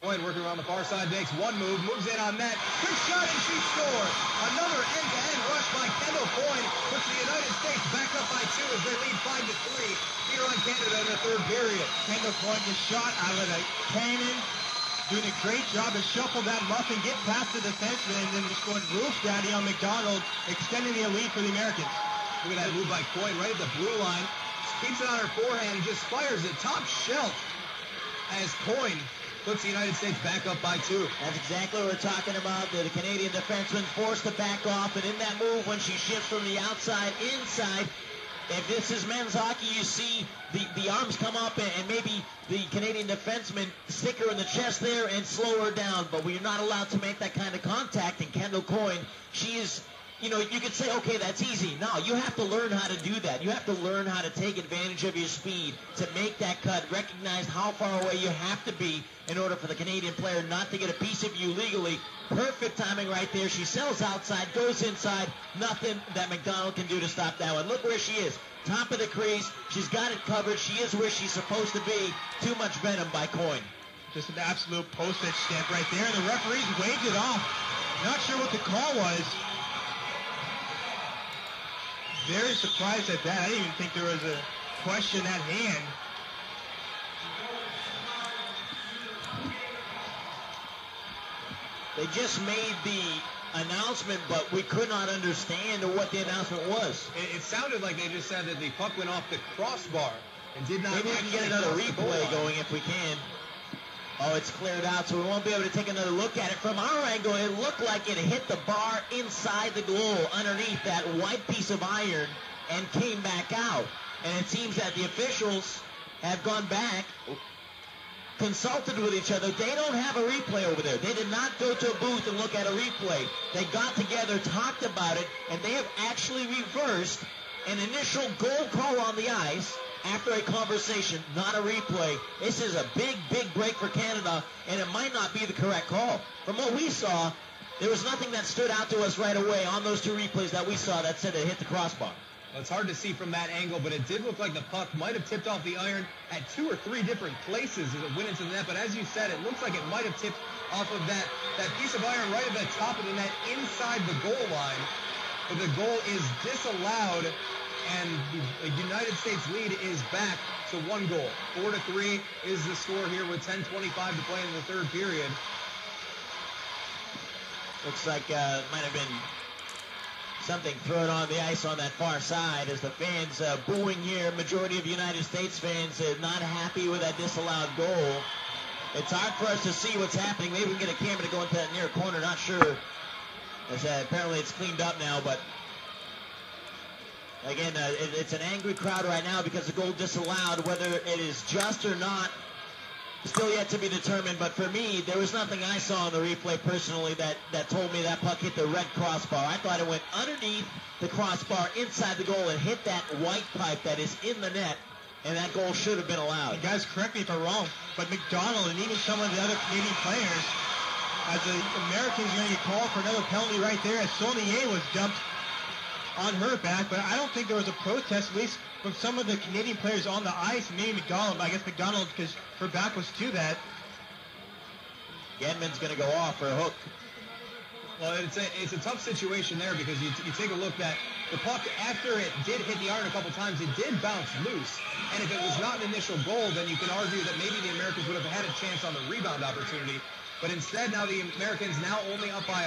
Point working around the far side, makes one move, moves in on net. Quick shot and she scores. Another end-to-end rush by Kendall Coyne puts the United States back up by 2 as they lead 5-3 here on Canada in the third period. Kendall Coyne just shot out of the cannon, doing a great job to shuffle that muffin, get past the defenseman, and then just going roof daddy on McDonald, extending the lead for the Americans. Look at that move by Coyne right at the blue line. Keeps it on her forehand and just fires it top shelf as Coyne puts the United States back up by 2. That's exactly what we're talking about. The Canadian defenseman forced to back off, and in that move, when she shifts from the outside inside, if this is men's hockey, you see the arms come up and maybe the Canadian defenseman stick her in the chest there and slow her down. But we're not allowed to make that kind of contact. And Kendall Coyne, she is, you know, you could say, okay, that's easy. No, you have to learn how to do that. You have to learn how to take advantage of your speed to make that cut, recognize how far away you have to be in order for the Canadian player not to get a piece of you legally. Perfect timing right there. She sells outside, goes inside. Nothing that McDonald can do to stop that one. Look where she is. Top of the crease. She's got it covered. She is where she's supposed to be. Too much venom by Coyne. Just an absolute postage stamp right there. And the referees waved it off. Not sure what the call was. Very surprised at that. I didn't even think there was a question at hand. They just made the announcement, but we could not understand what the announcement was. It sounded like they just said that the puck went off the crossbar and did not. Maybe we can get another replay going if we can. Oh, it's cleared out, so we won't be able to take another look at it. From our angle, it looked like it hit the bar inside the goal underneath that white piece of iron and came back out. And it seems that the officials have gone back, consulted with each other. They don't have a replay over there. They did not go to a booth and look at a replay. They got together, talked about it, and they have actually reversed an initial goal call on the ice after a conversation, not a replay. This is a big, big break for Canada, and it might not be the correct call. From what we saw, there was nothing that stood out to us right away on those 2 replays that we saw that said it hit the crossbar. Well, it's hard to see from that angle, but it did look like the puck might have tipped off the iron at 2 or 3 different places as it went into the net. But as you said, it looks like it might have tipped off of that piece of iron right at the top of the net inside the goal line. But the goal is disallowed, and the United States lead is back to 1 goal. 4-3 is the score here with 10:25 to play in the third period. Looks like it might have been something thrown on the ice on that far side as the fans booing here. Majority of United States fans not happy with that disallowed goal. It's hard for us to see what's happening. Maybe we can get a camera to go into that near corner. Not sure. Apparently it's cleaned up now, but again, it's an angry crowd right now because the goal disallowed. Whether it is just or not, still yet to be determined. But for me, there was nothing I saw on the replay personally that told me that puck hit the red crossbar. I thought it went underneath the crossbar inside the goal and hit that white pipe that is in the net, and that goal should have been allowed. And guys, correct me if I'm wrong, but McDonald and even some of the other Canadian players, as the Americans are going to get called for another penalty right there, as Saulnier was dumped on her back, but I don't think there was a protest, at least from some of the Canadian players on the ice, maybe McDonald, but I guess McDonald, because her back was to that. Gedman's going to go off for a hook. Well, it's a tough situation there because you take a look at the puck after it did hit the iron a couple times, it did bounce loose. And if it was not an initial goal, then you can argue that maybe the Americans would have had a chance on the rebound opportunity. But instead, now the Americans now only up by